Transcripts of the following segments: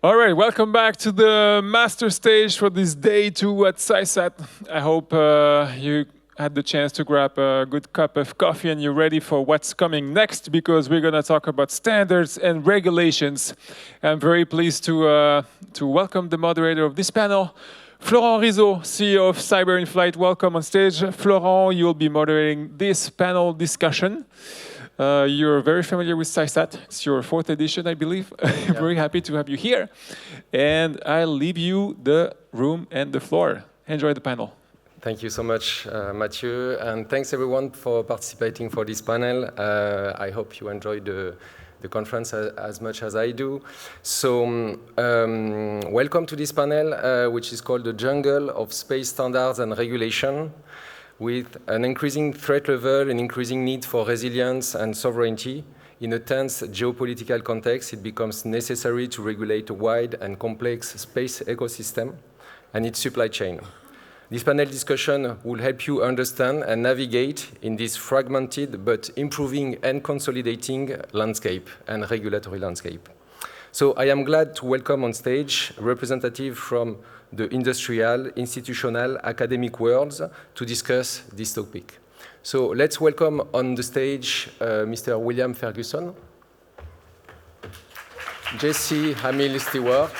All right, welcome back to the master stage for this day 2 at CYSAT. I hope you had the chance to grab a good cup of coffee and you're ready for what's coming next, because we're going to talk about standards and regulations. I'm very pleased to welcome the moderator of this panel, Florent Rizzo, CEO of CyberInFlight. Welcome on stage. Florent, you'll be moderating this panel discussion. You're very familiar with CYSAT. It's your 4th edition, I believe. Yeah. Very happy to have you here. And I'll leave you the room and the floor. Enjoy the panel. Thank you so much, Mathieu. And thanks, everyone, for participating for this panel. I hope you enjoyed the conference as much as I do. So welcome to this panel, which is called The Jungle of Space Standards and Regulation. With an increasing threat level and increasing need for resilience and sovereignty, in a tense geopolitical context, it becomes necessary to regulate a wide and complex space ecosystem and its supply chain. This panel discussion will help you understand and navigate in this fragmented but improving and consolidating landscape and regulatory landscape. So I am glad to welcome on stage a representative from the industrial, institutional, academic worlds to discuss this topic. So let's welcome on the stage Mr. William Ferguson, Jessie Hamill-Stewart,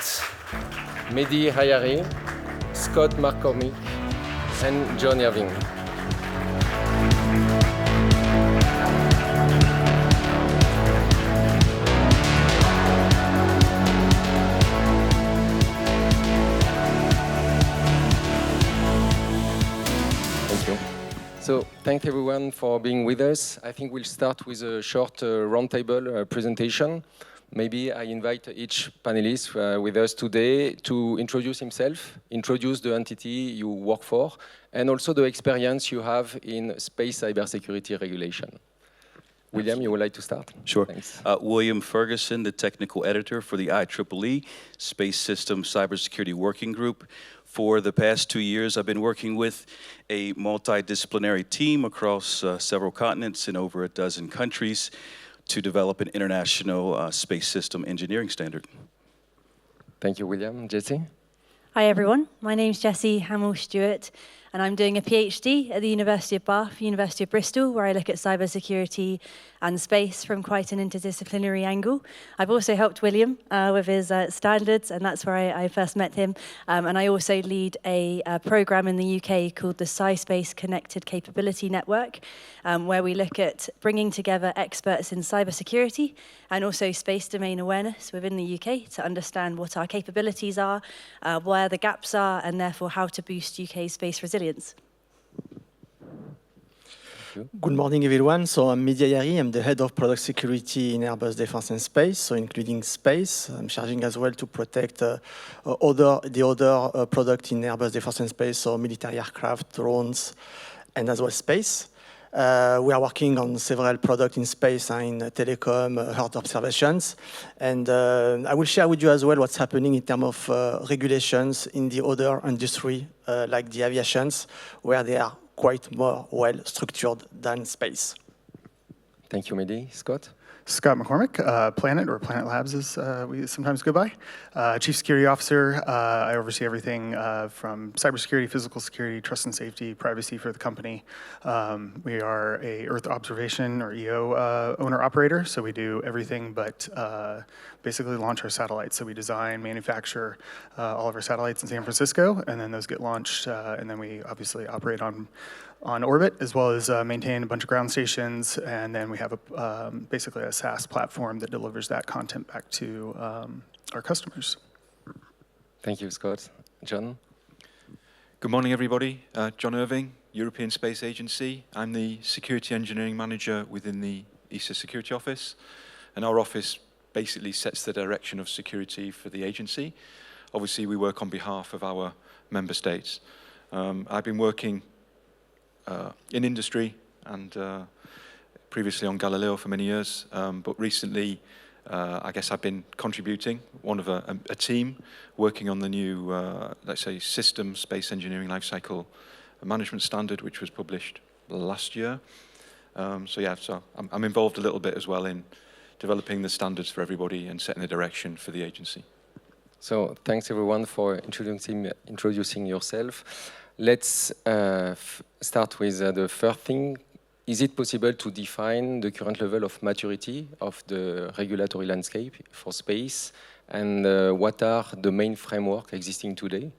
Mehdi Ayari, Scott McCormick, and John Irving. So thank everyone for being with us. I think we'll start with a short roundtable presentation. Maybe I invite each panelist with us today to introduce himself, introduce the entity you work for, and also the experience you have in space cybersecurity regulation. William, you would like to start? Sure. Thanks. William Ferguson, the technical editor for the IEEE Space System Cybersecurity Working Group. For the past 2 years, I've been working with a multidisciplinary team across several continents in over a dozen countries to develop an international space system engineering standard. Thank you, William. Jessie? Hi, everyone. My name's Jessie Hamill-Stewart, and I'm doing a PhD at the University of Bath, University of Bristol, where I look at cybersecurity and space from quite an interdisciplinary angle. I've also helped William with his standards, and that's where I first met him. And I also lead a program in the UK called the CySpace Connected Capability Network, where we look at bringing together experts in cybersecurity and also space domain awareness within the UK to understand what our capabilities are, where the gaps are, and therefore how to boost UK space resilience. Good morning, everyone. So I'm Mehdi Ayari. I'm the head of product security in Airbus Defense and Space, so including space. I'm charging as well to protect the other product in Airbus Defense and Space, so military aircraft, drones, and as well space. We are working on several products in space and in telecom, Earth observations. And I will share with you as well what's happening in terms of regulations in the other industry, like the aviations, where they are quite more well-structured than space. Thank you, Mehdi. Scott? Scott McCormick, Planet, or Planet Labs as we sometimes go by. Chief Security Officer. I oversee everything from cybersecurity, physical security, trust and safety, privacy for the company. We are a Earth observation, or EO, owner-operator, so we do everything but basically launch our satellites. So we design, manufacture all of our satellites in San Francisco, and then those get launched, and then we obviously operate on orbit, as well as maintain a bunch of ground stations, and then we have basically a SaaS platform that delivers that content back to our customers. Thank you, Scott. John? Good morning, everybody. John Irving, European Space Agency. I'm the Security Engineering Manager within the ESA Security Office, and our office basically sets the direction of security for the agency. Obviously, we work on behalf of our member states. I've been working in industry and previously on Galileo for many years, but recently I guess I've been contributing, one of a team working on the new, let's say, system space engineering lifecycle management standard, which was published last year. So I'm involved a little bit as well in developing the standards for everybody and setting the direction for the agency. So thanks everyone for introducing yourself. Let's start with the first thing. Is it possible to define the current level of maturity of the regulatory landscape for space? And what are the main frameworks existing today?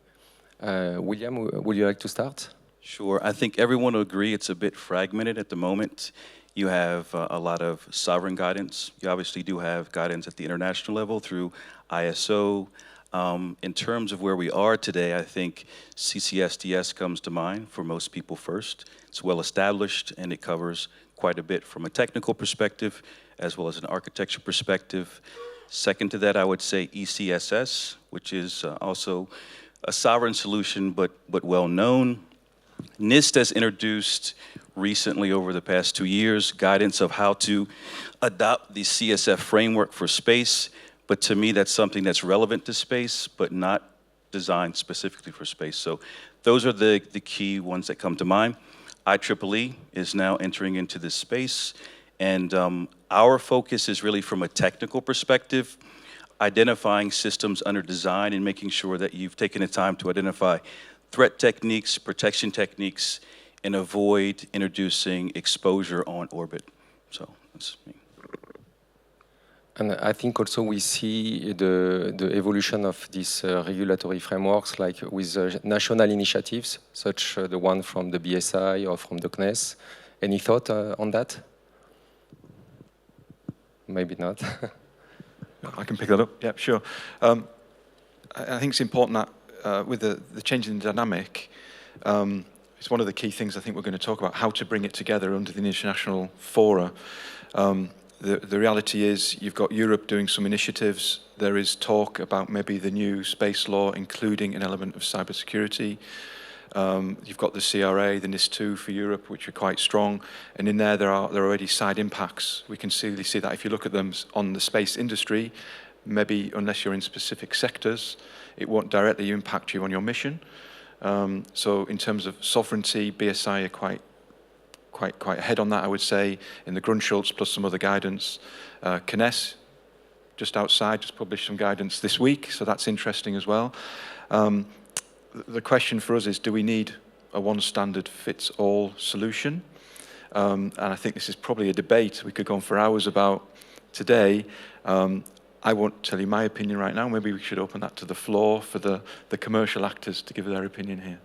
William, would you like to start? Sure. I think everyone will agree it's a bit fragmented at the moment. You have a lot of sovereign guidance. You obviously do have guidance at the international level through ISO. In terms of where we are today, I think CCSDS comes to mind for most people first. It's well established and it covers quite a bit from a technical perspective as well as an architecture perspective. Second to that, I would say ECSS, which is also a sovereign solution but well known. NIST has introduced recently over the past 2 years guidance of how to adopt the CSF framework for space. But to me, that's something that's relevant to space, but not designed specifically for space. So those are the key ones that come to mind. IEEE is now entering into this space. And our focus is really from a technical perspective, identifying systems under design and making sure that you've taken the time to identify threat techniques, protection techniques, and avoid introducing exposure on orbit. So that's me. And I think also we see the evolution of these regulatory frameworks, like with national initiatives, such the one from the BSI or from the CNES. Any thought on that? Maybe not. I can pick that up. Yeah, sure. I think it's important that with the change in the dynamic, it's one of the key things I think we're going to talk about, how to bring it together under the international fora. The reality is you've got Europe doing some initiatives. There is talk about maybe the new space law, including an element of cybersecurity. You've got the CRA, the NIS2 for Europe, which are quite strong. And in there are already side impacts. We can see that if you look at them on the space industry, maybe unless you're in specific sectors, it won't directly impact you on your mission. So in terms of sovereignty, BSI are quite ahead on that, I would say, in the Grundschutz plus some other guidance. CNES, just outside, just published some guidance this week, so that's interesting as well. The question for us is, do we need a one-standard-fits-all solution? And I think this is probably a debate we could go on for hours about today. I won't tell you my opinion right now. Maybe we should open that to the floor for the commercial actors to give their opinion here.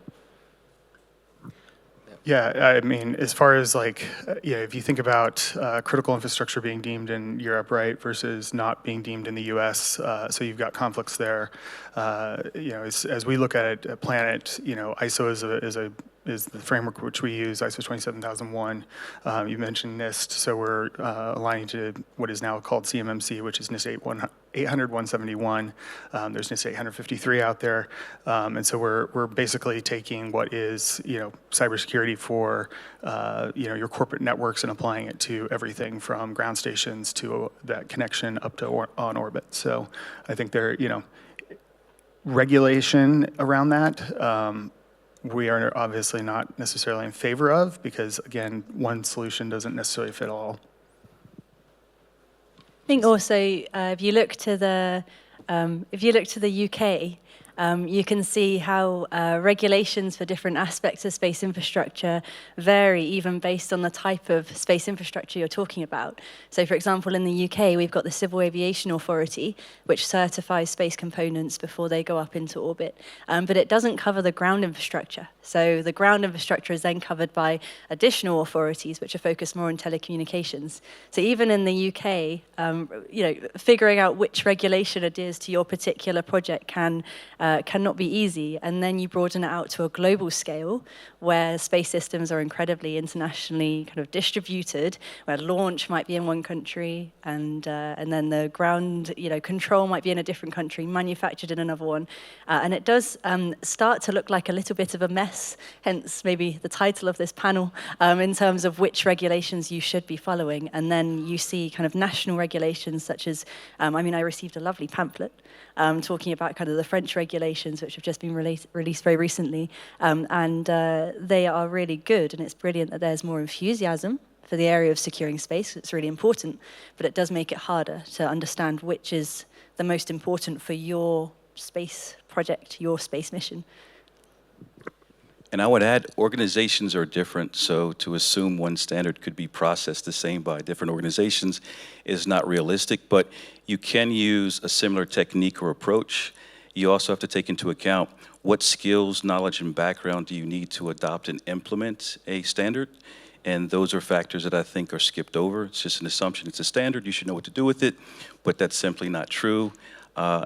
Yeah, I mean, as far as like, if you think about critical infrastructure being deemed in Europe, right, versus not being deemed in the U.S., so you've got conflicts there. As we look at it at Planet, ISO is the framework which we use, ISO 27001. You mentioned NIST, so we're aligning to what is now called CMMC, which is NIST 800-171. There's NIST 853 out there, and so we're basically taking what is cybersecurity for your corporate networks and applying it to everything from ground stations to that connection up to on orbit. So I think there, regulation around that. We are obviously not necessarily in favor of, because again, one solution doesn't necessarily fit all. I think also if you look to the UK, you can see how regulations for different aspects of space infrastructure vary even based on the type of space infrastructure you're talking about. So for example, in the UK, we've got the Civil Aviation Authority, which certifies space components before they go up into orbit. But it doesn't cover the ground infrastructure. So the ground infrastructure is then covered by additional authorities, which are focused more on telecommunications. So even in the UK, figuring out which regulation adheres to your particular project cannot be easy, and then you broaden it out to a global scale where space systems are incredibly internationally kind of distributed, where launch might be in one country and then the ground control might be in a different country, manufactured in another one, and it does start to look like a little bit of a mess, hence maybe the title of this panel, in terms of which regulations you should be following. And then you see kind of national regulations such as, I received a lovely pamphlet talking about kind of the French regulations, which have just been released very recently, and they are really good, and it's brilliant that there's more enthusiasm for the area of securing space. It's really important, but it does make it harder to understand which is the most important for your space project, your space mission. And I would add, organizations are different, so to assume one standard could be processed the same by different organizations is not realistic, but you can use a similar technique or approach. You also have to take into account what skills, knowledge, and background do you need to adopt and implement a standard, and those are factors that I think are skipped over. It's just an assumption it's a standard, you should know what to do with it, but that's simply not true.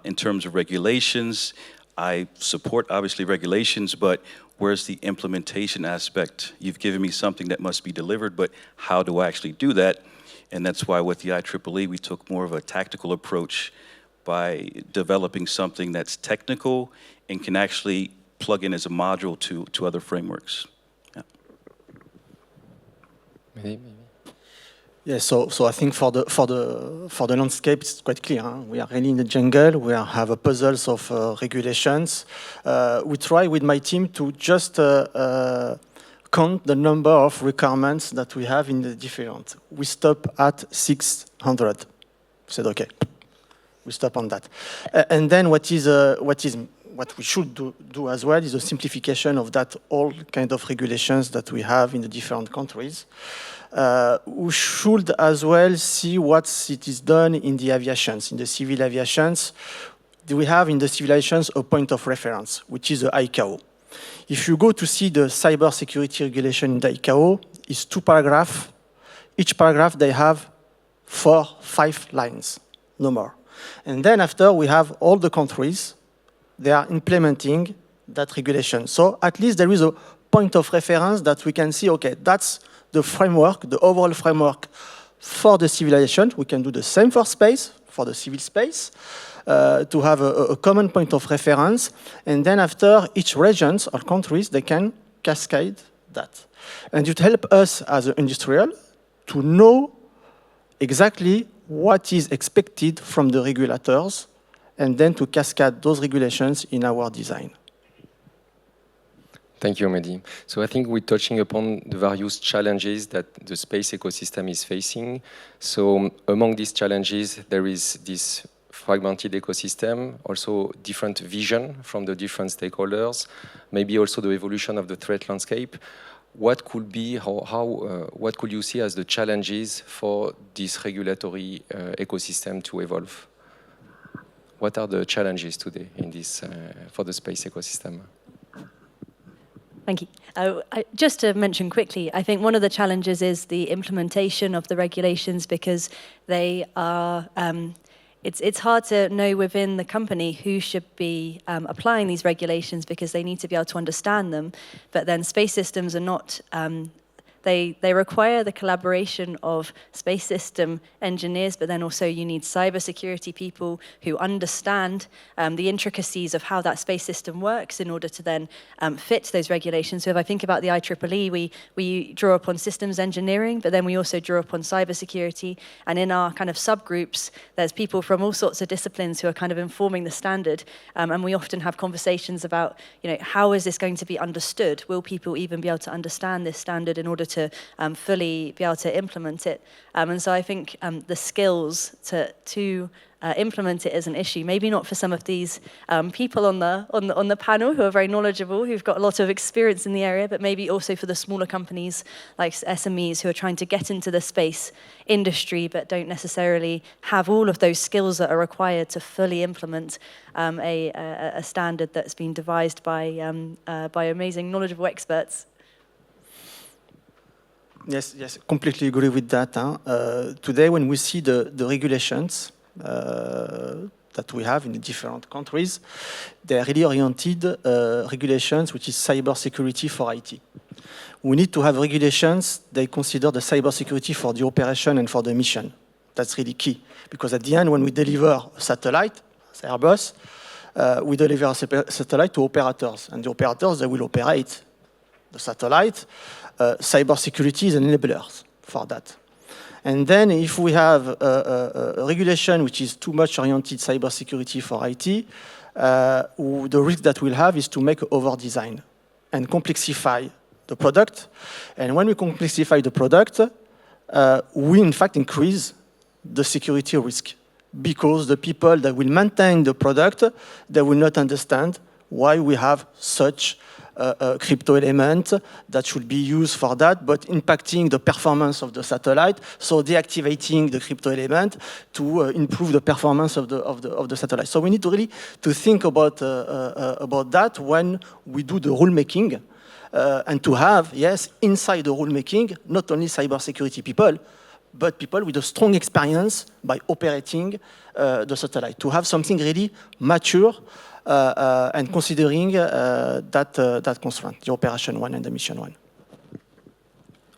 In terms of regulations, I support, obviously, regulations, but where's the implementation aspect? You've given me something that must be delivered, but how do I actually do that? And that's why with the IEEE, we took more of a tactical approach by developing something that's technical and can actually plug in as a module to other frameworks. Yeah. Maybe. Yeah, so I think for the landscape, it's quite clear. Huh? We are really in the jungle. We have a puzzles of regulations. We try with my team to just count the number of requirements that we have in the different. We stop at 600. We said okay. We stop on that, and then what we should do as well is a simplification of that all kind of regulations that we have in the different countries. We should as well see what it is done in the aviations, in the civil aviations. We have in the civil aviations a point of reference, which is the ICAO. If you go to see the cybersecurity regulation in the ICAO, it's 2 paragraphs. Each paragraph, they have 4, 5 lines, no more. And then after, we have all the countries, they are implementing that regulation. So at least there is a point of reference that we can see, okay, that's the framework, the overall framework for the civil aviation. We can do the same for space, for the civil space, to have a common point of reference. And then after, each regions or countries, they can cascade that. And it helps us as an industrial to know exactly what is expected from the regulators, and then to cascade those regulations in our design. Thank you, Mehdi. So I think we're touching upon the various challenges that the space ecosystem is facing. So among these challenges, there is this fragmented ecosystem, also different vision from the different stakeholders, maybe also the evolution of the threat landscape. What could be, what could you see as the challenges for this regulatory ecosystem to evolve? What are the challenges today in this, for the space ecosystem? Thank you. Just to mention quickly, I think one of the challenges is the implementation of the regulations, because they are, it's hard to know within the company who should be applying these regulations, because they need to be able to understand them. But then space systems are not, they require the collaboration of space system engineers, but then also you need cybersecurity people who understand the intricacies of how that space system works in order to then fit those regulations. So if I think about the IEEE, we draw upon systems engineering, but then we also draw upon cybersecurity. And in our kind of subgroups, there's people from all sorts of disciplines who are kind of informing the standard. And we often have conversations about, how is this going to be understood? Will people even be able to understand this standard in order to fully be able to implement it? And so I think the skills to implement it is an issue. Maybe not for some of these people on the panel who are very knowledgeable, who've got a lot of experience in the area, but maybe also for the smaller companies like SMEs who are trying to get into the space industry but don't necessarily have all of those skills that are required to fully implement a standard that's been devised by amazing, knowledgeable experts. Yes, completely agree with that. Today, when we see the regulations that we have in the different countries, they are really oriented regulations, which is cybersecurity for IT. We need to have regulations, they consider the cybersecurity for the operation and for the mission. That's really key, because at the end, when we deliver a satellite, as Airbus, we deliver a satellite to operators, and the operators, they will operate the satellite. Cybersecurity is an enabler for that. And then if we have a regulation which is too much oriented cybersecurity for IT, the risk that we'll have is to make over-design and complexify the product. And when we complexify the product, we in fact increase the security risk. because the people that will maintain the product, they will not understand why we have such a crypto element that should be used for that, but impacting the performance of the satellite, so deactivating the crypto element to improve the performance of the satellite. So we need to really to think about that when we do the rulemaking, and to have, yes, inside the rulemaking, not only cybersecurity people, but people with a strong experience by operating the satellite, to have something really mature and considering that constraint, the operation one and the mission one.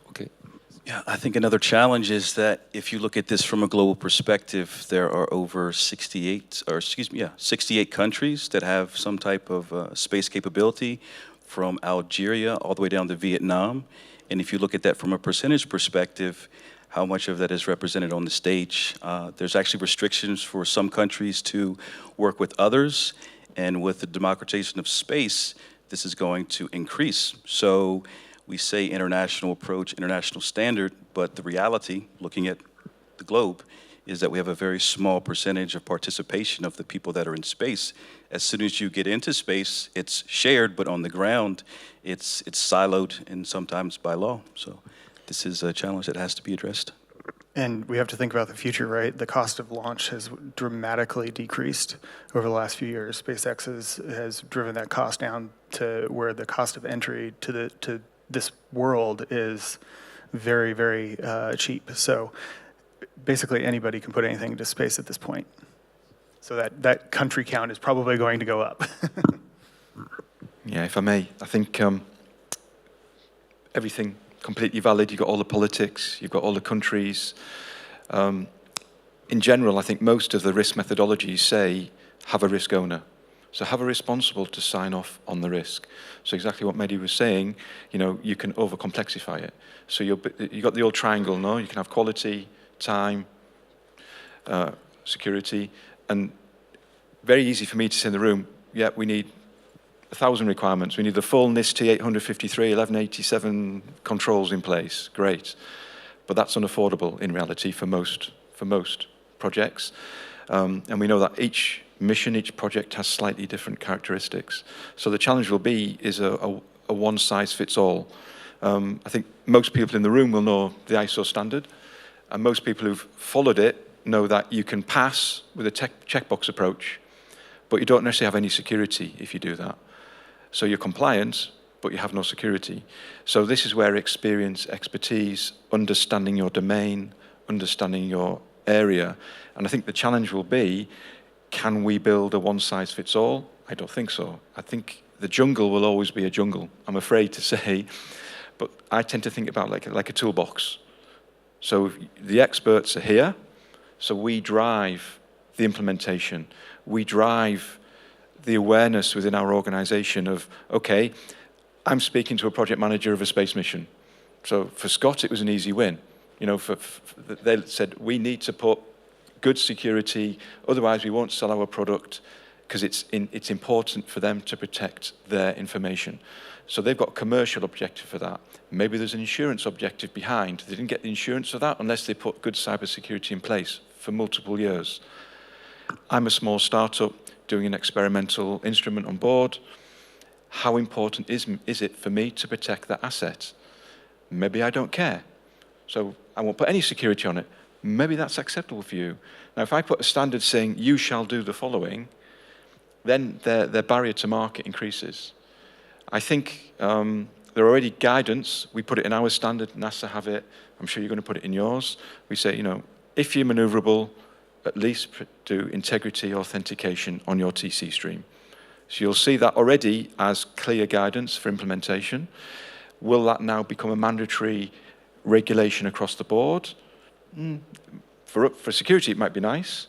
Okay. Yeah, I think another challenge is that if you look at this from a global perspective, there are over 68 countries that have some type of space capability, from Algeria all the way down to Vietnam. And if you look at that from a percentage perspective, how much of that is represented on the stage? There's actually restrictions for some countries to work with others. And with the democratization of space, this is going to increase. So we say international approach, international standard, but the reality, looking at the globe, is that we have a very small percentage of participation of the people that are in space. As soon as you get into space, it's shared, but on the ground, it's siloed and sometimes by law. So this is a challenge that has to be addressed. And we have to think about the future, right? The cost of launch has dramatically decreased over the last few years. SpaceX has driven that cost down to where the cost of entry to this world is very, very cheap. So basically anybody can put anything into space at this point. So that country count is probably going to go up. Yeah, if I may, I think everything completely valid. You've got all the politics, you've got all the countries. In general, I think most of the risk methodologies say have a risk owner. So have a responsible to sign off on the risk. So exactly what Mehdi was saying, you can over-complexify it. So you've got the old triangle, no? You can have quality, time, security, and very easy for me to say in the room, yeah, we need 1,000 requirements. We need the full NIST 853, 1187 controls in place. Great. But that's unaffordable in reality for most projects. And we know that each mission, each project has slightly different characteristics. So the challenge will be is a one-size-fits-all. I think most people in the room will know the ISO standard, and most people who've followed it know that you can pass with a checkbox approach, but you don't necessarily have any security if you do that. So you're compliant, but you have no security. So this is where experience, expertise, understanding your domain, understanding your area, and I think the challenge will be, can we build a one-size-fits-all? I don't think so. I think the jungle will always be a jungle, I'm afraid to say, but I tend to think about like a toolbox. So the experts are here, so we drive the implementation. We drive the awareness within our organization of, okay, I'm speaking to a project manager of a space mission. So for Scott, it was an easy win. They said, we need to put good security, otherwise we won't sell our product, because it's important for them to protect their information. So they've got a commercial objective for that. Maybe there's an insurance objective behind. They didn't get the insurance for that unless they put good cybersecurity in place for multiple years. I'm a small startup doing an experimental instrument on board. How important is it for me to protect that asset? Maybe I don't care. So I won't put any security on it. Maybe that's acceptable for you. Now, if I put a standard saying, you shall do the following, then their barrier to market increases. I think there are already guidance. We put it in our standard, NASA have it. I'm sure you're going to put it in yours. We say, if you're maneuverable, at least do integrity authentication on your TC stream. So you'll see that already as clear guidance for implementation. Will that now become a mandatory regulation across the board? For security, it might be nice,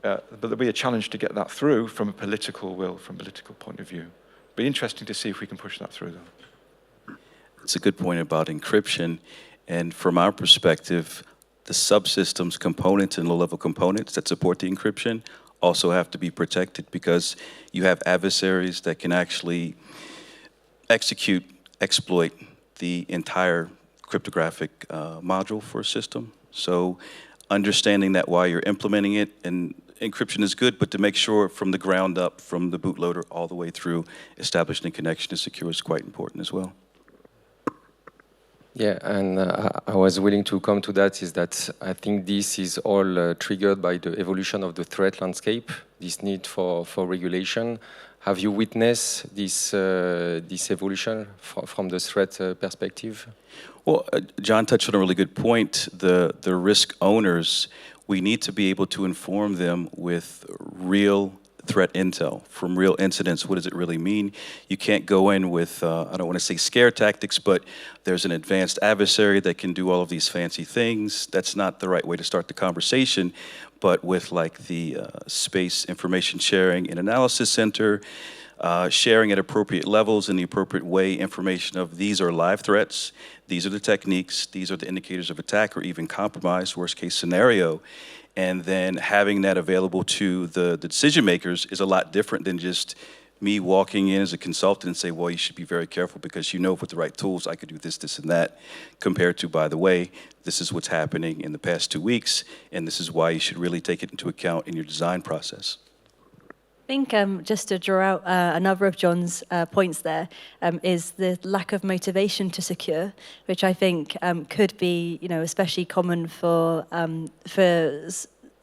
but there'll be a challenge to get that through from a political will, from a political point of view. Be interesting to see if we can push that through, though. It's a good point about encryption, and from our perspective, the subsystems, components, and low-level components that support the encryption also have to be protected, because you have adversaries that can actually exploit the entire cryptographic module for a system. So understanding that while you're implementing it, and encryption is good, but to make sure from the ground up, from the bootloader all the way through, establishing a connection to secure is quite important as well. Yeah, and I was willing to come to that, is that I think this is all triggered by the evolution of the threat landscape, this need for regulation. Have you witnessed this, this evolution from the threat perspective? Well, John touched on a really good point. The risk owners, we need to be able to inform them with real threat intel from real incidents. What does it really mean? You can't go in with, I don't want to say scare tactics, but there's an advanced adversary that can do all of these fancy things. That's not the right way to start the conversation. But with like the Space Information Sharing and Analysis Center, sharing at appropriate levels in the appropriate way information of these are live threats, these are the techniques, these are the indicators of attack or even compromise, worst case scenario. And then having that available to the decision makers is a lot different than just me walking in as a consultant and say, well, you should be very careful because you know with the right tools I could do this, this, and that, compared to, by the way, this is what's happening in the past 2 weeks, and this is why you should really take it into account in your design process. I think just to draw out another of John's points there is the lack of motivation to secure, which I think could be, especially common for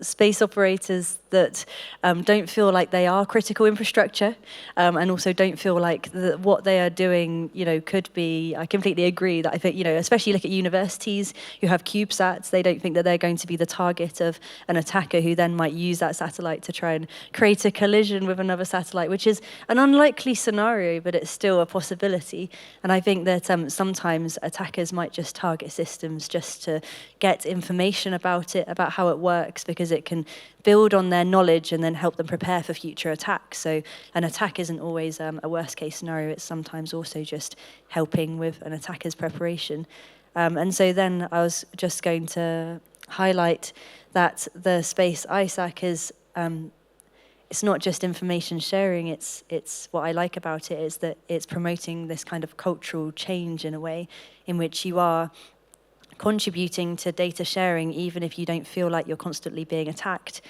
space operators that don't feel like they are critical infrastructure, and also don't feel like what they are doing, could be. I completely agree that I think, especially look at universities who have CubeSats, they don't think that they're going to be the target of an attacker who then might use that satellite to try and create a collision with another satellite, which is an unlikely scenario, but it's still a possibility. And I think that sometimes attackers might just target systems just to get information about it, about how it works, because it can build on their knowledge and then help them prepare for future attacks. So an attack isn't always a worst case scenario, it's sometimes also just helping with an attacker's preparation. And so then I was just going to highlight that the space ISAC is, it's not just information sharing, it's what I like about it is that it's promoting this kind of cultural change in a way in which you are contributing to data sharing even if you don't feel like you're constantly being attacked.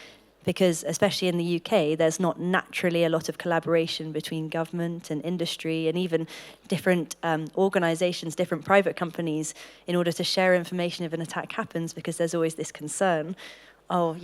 Because especially in the UK, there's not naturally a lot of collaboration between government and industry and even different organizations, different private companies, in order to share information if an attack happens, because there's always this concern. Oh,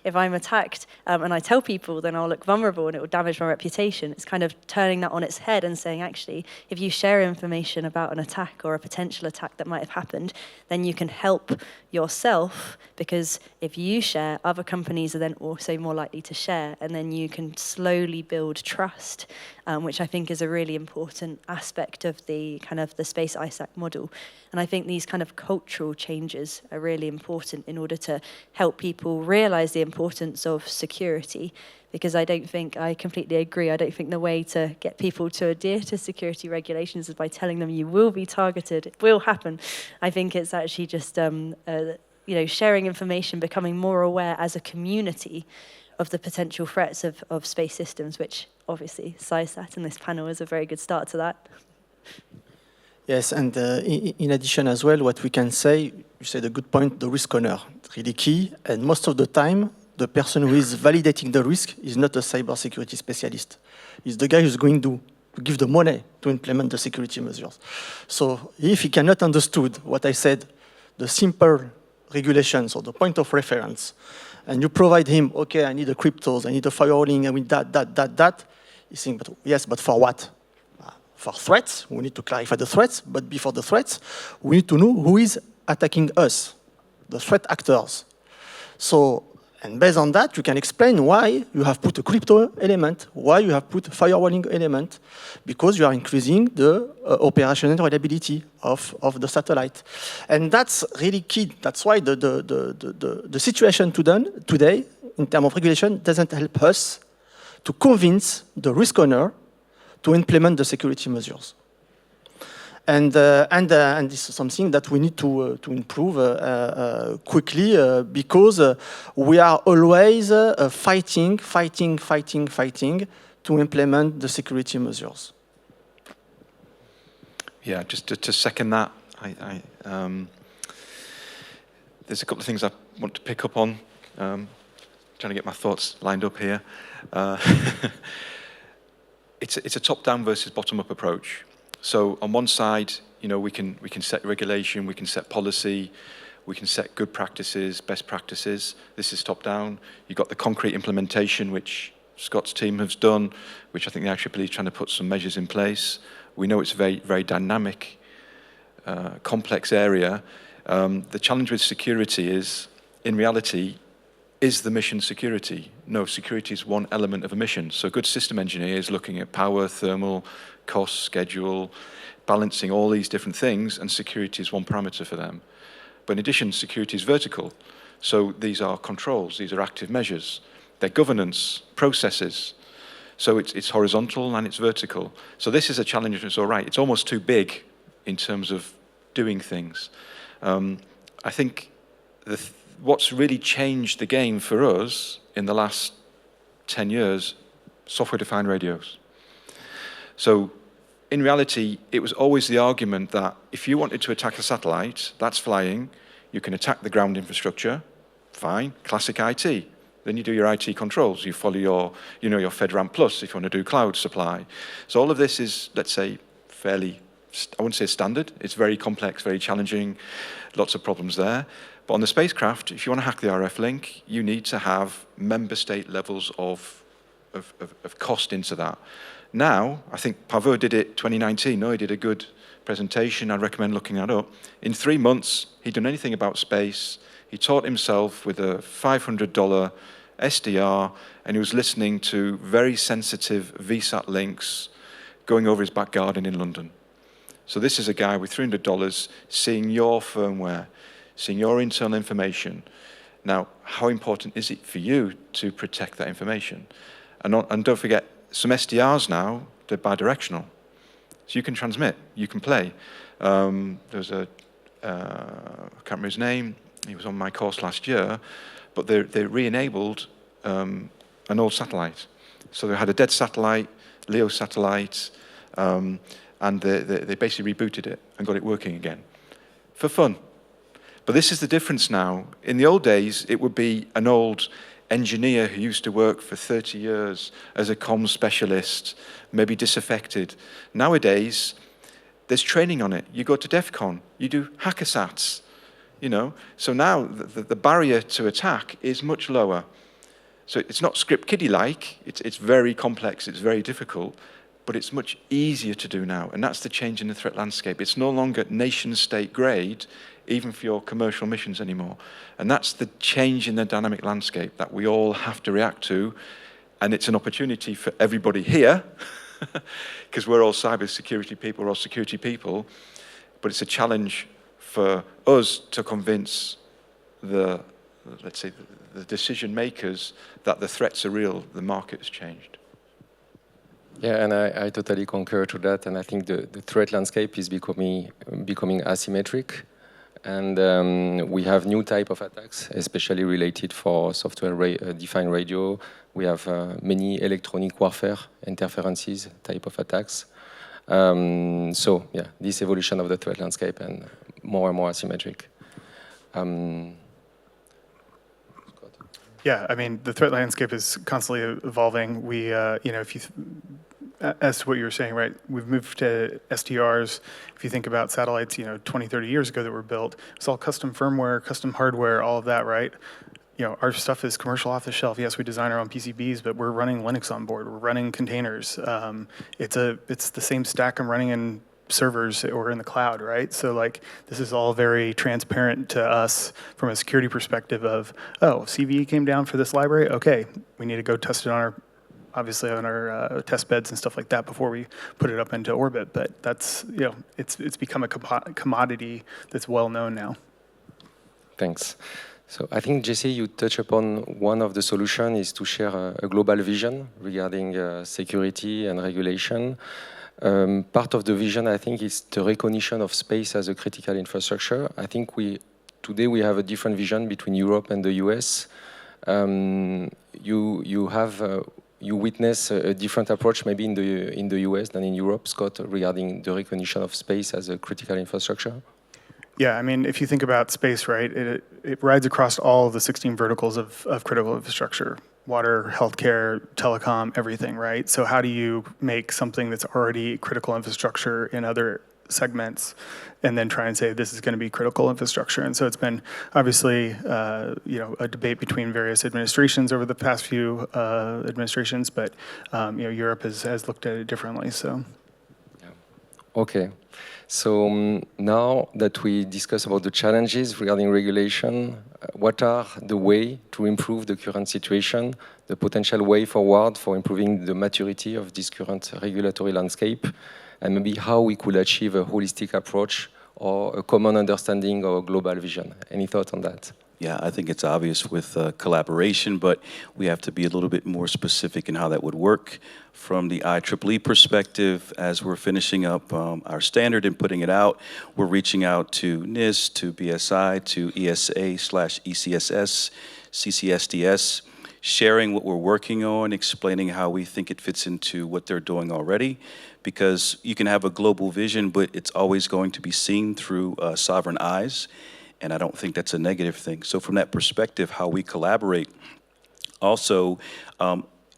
if I'm attacked and I tell people, then I'll look vulnerable and it will damage my reputation. It's kind of turning that on its head and saying, actually, if you share information about an attack or a potential attack that might have happened, then you can help yourself, because if you share, other companies are then also more likely to share, and then you can slowly build trust, which I think is a really important aspect of the kind of the space ISAC model. And I think these kind of cultural changes are really important in order to help people realize the importance of security, because I completely agree, I don't think the way to get people to adhere to security regulations is by telling them you will be targeted, it will happen. I think it's actually just sharing information, becoming more aware as a community of the potential threats of space systems, which obviously CYSAT and this panel is a very good start to that. Yes, and in addition as well, what we can say, you said a good point, the risk owner, really key, and most of the time, the person who is validating the risk is not a cybersecurity specialist. It's the guy who's going to give the money to implement the security measures. So if he cannot understood what I said, the simple regulations or the point of reference, and you provide him, okay, I need the cryptos, I need the firewalling, I need that, he's saying, but yes, but for what? For threats, we need to clarify the threats, but before the threats, we need to know who is attacking us, the threat actors. So, and based on that, you can explain why you have put a crypto element, why you have put a firewalling element, because you are increasing the operational reliability of the satellite. And that's really key. That's why the situation today, in terms of regulation, doesn't help us to convince the risk owner to implement the security measures. And this is something that we need to improve quickly because we are always fighting to implement the security measures. Yeah, just to second that, there's a couple of things I want to pick up on, trying to get my thoughts lined up here. It's a top-down versus bottom-up approach. So on one side, we can set regulation, we can set policy, we can set good practices, best practices. This is top-down. You've got the concrete implementation, which Scott's team has done, which I think the IEEE is trying to put some measures in place. We know it's a very, very dynamic, complex area. The challenge with security is, in reality, is the mission security? No, security is one element of a mission. So a good system engineer is looking at power, thermal, cost, schedule, balancing all these different things, and security is one parameter for them. But in addition, security is vertical. So these are controls, these are active measures. They're governance, processes. So it's horizontal and it's vertical. So this is a challenge, and it's all right. It's almost too big in terms of doing things. I think what's really changed the game for us in the last 10 years, software-defined radios. So in reality, it was always the argument that if you wanted to attack a satellite that's flying, you can attack the ground infrastructure, fine, classic IT. Then you do your IT controls. You follow your FedRAMP Plus if you want to do cloud supply. So all of this is, let's say, fairly, I wouldn't say standard. It's very complex, very challenging, lots of problems there. But on the spacecraft, if you want to hack the RF link, you need to have member state levels of cost into that. Now, I think Pavel did it 2019. No, he did a good presentation. I'd recommend looking that up. In 3 months, he'd done anything about space. He taught himself with a $500 SDR, and he was listening to very sensitive VSAT links going over his back garden in London. So this is a guy with $300 seeing your firmware, seeing your internal information. Now, how important is it for you to protect that information? And don't forget, some SDRs now, they're bidirectional. So you can transmit, you can play. There's I can't remember his name, he was on my course last year, but they re-enabled an old satellite. So they had a dead satellite, LEO satellite, and they basically rebooted it and got it working again for fun. But this is the difference now. In the old days, it would be an old engineer who used to work for 30 years as a comms specialist, maybe disaffected. Nowadays, there's training on it. You go to DEF CON, you do hackersats, So now the barrier to attack is much lower. So it's not script kiddie-like, it's very complex, it's very difficult, but it's much easier to do now. And that's the change in the threat landscape. It's no longer nation-state grade, even for your commercial missions anymore. And that's the change in the dynamic landscape that we all have to react to. And it's an opportunity for everybody here, because we're all cybersecurity people, we're all security people, but it's a challenge for us to convince let's say, the decision makers that the threats are real, the market has changed. Yeah, and I totally concur to that, and I think the threat landscape is becoming asymmetric. And we have new type of attacks, especially related for software-defined radio. We have many electronic warfare interferences type of attacks. So yeah, this evolution of the threat landscape and more asymmetric. Yeah, I mean, the threat landscape is constantly evolving. We, if you, as to what you were saying, right, we've moved to SDRs. If you think about satellites, 20, 30 years ago that were built, it's all custom firmware, custom hardware, all of that, right? Our stuff is commercial off the shelf. Yes, we design our own PCBs, but we're running Linux on board. We're running containers. It's the same stack I'm running in servers or in the cloud, right? So this is all very transparent to us from a security perspective of, oh, CVE came down for this library. Okay, we need to go test it on our test beds and stuff like that before we put it up into orbit. But that's, it's become a commodity that's well known now. Thanks. So I think, Jessie, you touch upon one of the solutions is to share a global vision regarding security and regulation. Part of the vision, I think, is the recognition of space as a critical infrastructure. I think today we have a different vision between Europe and the US. You witness a different approach maybe in the US than in Europe, Scott, regarding the recognition of space as a critical infrastructure? Yeah, I mean, if you think about space, right, it rides across all of the 16 verticals of critical infrastructure: water, healthcare, telecom, everything, right? So how do you make something that's already critical infrastructure in other segments and then try and say this is going to be critical infrastructure? And so it's been obviously a debate between various administrations over the past few administrations, but Europe has looked at it differently. So okay. So now that we discuss about the challenges regarding regulation, what are the way to improve the current situation, the potential way forward for improving the maturity of this current regulatory landscape, and maybe how we could achieve a holistic approach or a common understanding or a global vision? Any thoughts on that? Yeah, I think it's obvious with collaboration, but we have to be a little bit more specific in how that would work. From the IEEE perspective, as we're finishing up our standard and putting it out, we're reaching out to NIST, to BSI, to ESA/ECSS, CCSDS, sharing what we're working on, explaining how we think it fits into what they're doing already, because you can have a global vision, but it's always going to be seen through sovereign eyes. And I don't think that's a negative thing. So from that perspective, how we collaborate, also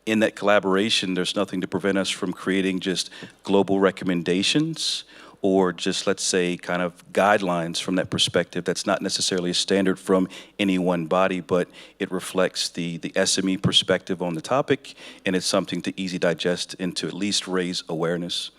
in that collaboration, there's nothing to prevent us from creating just global recommendations or just, let's say, kind of guidelines from that perspective. That's not necessarily a standard from any one body, but it reflects the SME perspective on the topic, and it's something to easy digest and to at least raise awareness.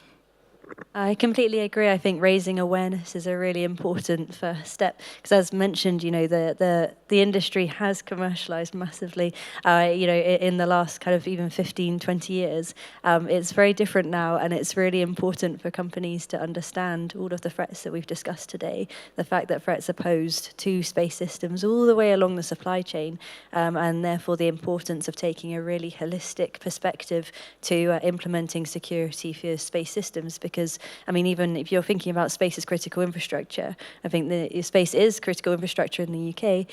I completely agree. I think raising awareness is a really important first step, because as mentioned, the industry has commercialized massively, in the last kind of even 15, 20 years. It's very different now, and it's really important for companies to understand all of the threats that we've discussed today, the fact that threats are posed to space systems all the way along the supply chain, and therefore the importance of taking a really holistic perspective to implementing security for space systems. Because, I mean, even if you're thinking about space as critical infrastructure, I think the space is critical infrastructure in the UK,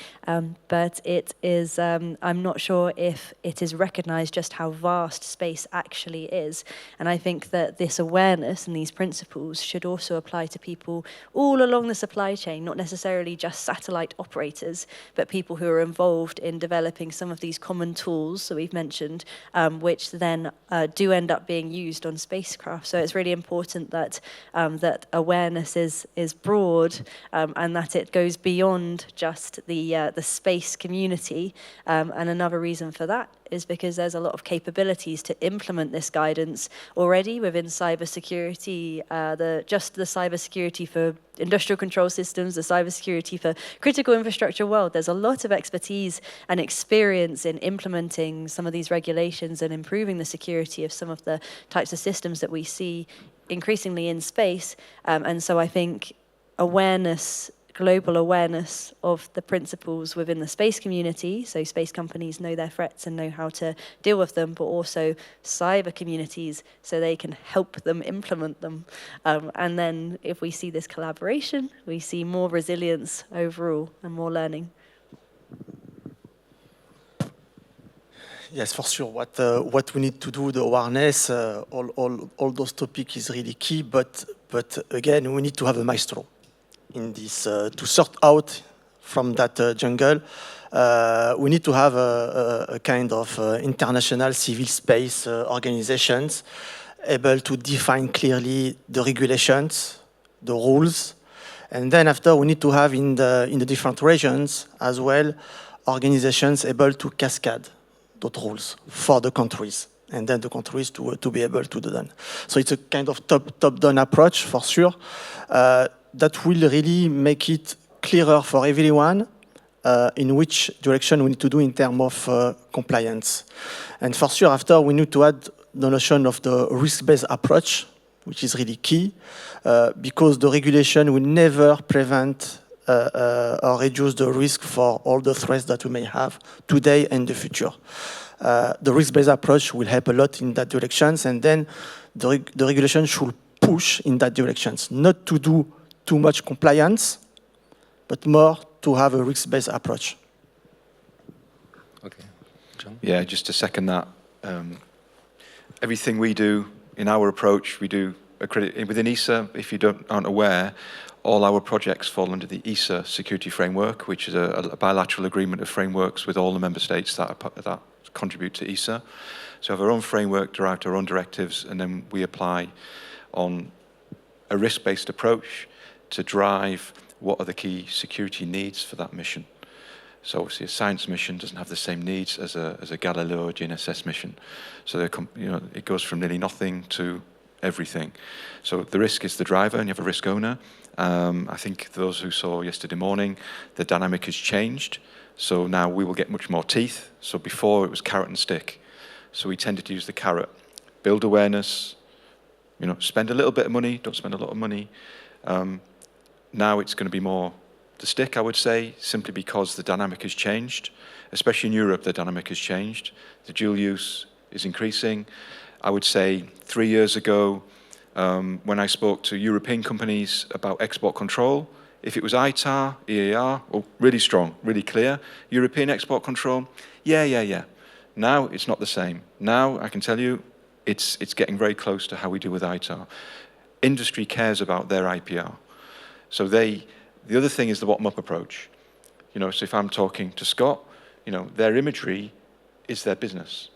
but it is, I'm not sure if it is recognized just how vast space actually is. And I think that this awareness and these principles should also apply to people all along the supply chain, not necessarily just satellite operators, but people who are involved in developing some of these common tools that we've mentioned, which then do end up being used on spacecraft. So it's really important that that awareness is broad, and that it goes beyond just the space community. And another reason for that is because there's a lot of capabilities to implement this guidance already within cybersecurity, the cybersecurity for industrial control systems, the cybersecurity for critical infrastructure world. There's a lot of expertise and experience in implementing some of these regulations and improving the security of some of the types of systems that we see increasingly in space. And so I think global awareness of the principles within the space community, so space companies know their threats and know how to deal with them, but also cyber communities so they can help them implement them. And then if we see this collaboration, we see more resilience overall and more learning. Yes, for sure. What we need to do, the awareness, all those topics is really key. But again, we need to have a maestro in this to sort out from that jungle. We need to have a kind of international civil space organizations able to define clearly the regulations, the rules, and then after we need to have in the different regions as well organizations able to cascade those rules for the countries, and then the countries to be able to do that. So it's a kind of top-down approach for sure that will really make it clearer for everyone in which direction we need to do in terms of compliance. And for sure, after we need to add the notion of the risk-based approach, which is really key, because the regulation will never prevent or reduce the risk for all the threats that we may have today and the future. The risk-based approach will help a lot in that direction, and then the regulation should push in that direction, not to do too much compliance, but more to have a risk-based approach. Okay, John? Yeah, just to second that, everything we do in our approach, we do within ESA, if you aren't aware, all our projects fall under the ESA security framework, which is a bilateral agreement of frameworks with all the member states that contribute to ESA. So we have our own framework, derived our own directives, and then we apply on a risk-based approach to drive what are the key security needs for that mission. So obviously a science mission doesn't have the same needs as a Galileo or GNSS mission. So it goes from nearly nothing to everything. So the risk is the driver, and you have a risk owner. I think those who saw yesterday morning, the dynamic has changed. So now we will get much more teeth. So before it was carrot and stick. So we tended to use the carrot. Build awareness, spend a little bit of money, don't spend a lot of money. Now it's going to be more the stick, I would say, simply because the dynamic has changed. Especially in Europe, the dynamic has changed. The dual use is increasing. I would say 3 years ago, when I spoke to European companies about export control, if it was ITAR, EAR, well, really strong, really clear, European export control, yeah. Now it's not the same. Now I can tell you it's getting very close to how we do with ITAR. Industry cares about their IPR. So the other thing is the bottom-up approach. So if I'm talking to Scott, their imagery is their business.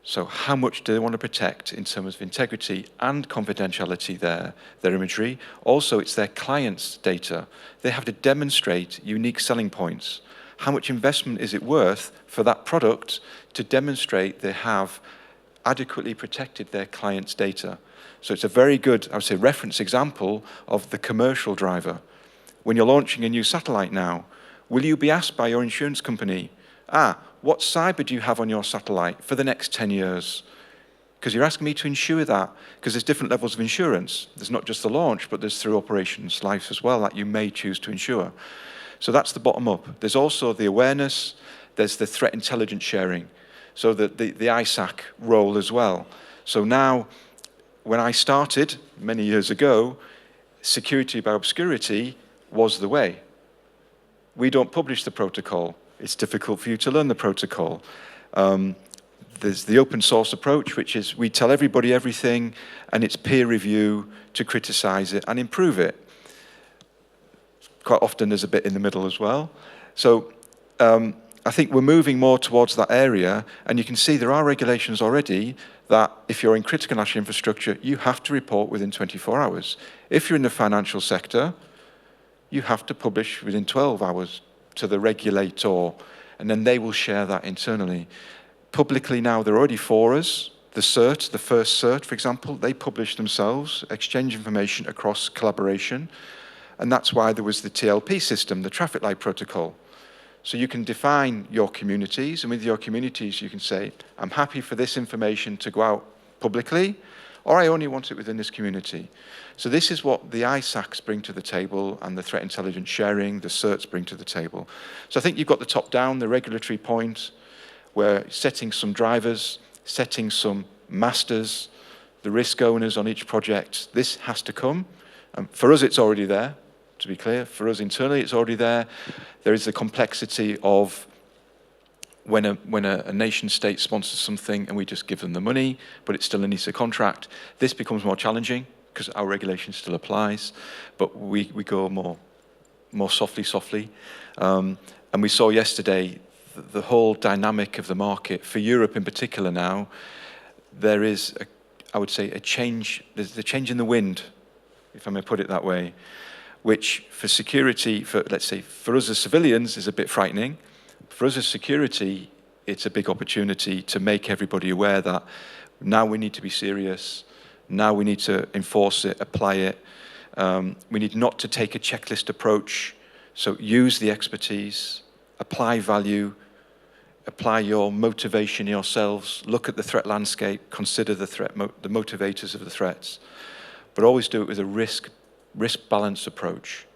So how much do they want to protect in terms of integrity and confidentiality their imagery? Also, it's their clients' data. They have to demonstrate unique selling points. How much investment is it worth for that product to demonstrate they have adequately protected their clients' data? So it's a very good, I would say, reference example of the commercial driver. When you're launching a new satellite now, will you be asked by your insurance company, what cyber do you have on your satellite for the next 10 years? Because you're asking me to insure that, because there's different levels of insurance. There's not just the launch, but there's through operations life as well that you may choose to insure. So that's the bottom up. There's also the awareness, there's the threat intelligence sharing, so the ISAC role as well. So now, when I started many years ago, security by obscurity was the way. We don't publish the protocol. It's difficult for you to learn the protocol. There's the open source approach, which is we tell everybody everything, and it's peer review to criticize it and improve it. Quite often there's a bit in the middle as well. So I think we're moving more towards that area, and you can see there are regulations already that if you're in critical national infrastructure, you have to report within 24 hours. If you're in the financial sector, you have to publish within 12 hours to the regulator, and then they will share that internally. Publicly now, they're already for us. The CERT, the first CERT, for example, they publish themselves, exchange information across collaboration, and that's why there was the TLP system, the traffic light protocol. So you can define your communities, and with your communities you can say, I'm happy for this information to go out publicly, or I only want it within this community. So this is what the ISACs bring to the table, and the threat intelligence sharing, the CERTs bring to the table. So I think you've got the top down, the regulatory point, where setting some drivers, setting some masters, the risk owners on each project. This has to come. For us, it's already there, to be clear. For us internally, it's already there. There is the complexity of when a nation state sponsors something and we just give them the money, but it's still an ESA contract. This becomes more challenging because our regulation still applies, but we go more softly. And we saw yesterday the whole dynamic of the market for Europe in particular now. There is, I would say, a change. There's a change in the wind, if I may put it that way, which for security, let's say, for us as civilians is a bit frightening. For us as security, it's a big opportunity to make everybody aware that now we need to be serious, now we need to enforce it, apply it. We need not to take a checklist approach, so use the expertise, apply value, apply your motivation yourselves, look at the threat landscape, consider the threat, the motivators of the threats, but always do it with a risk balance approach.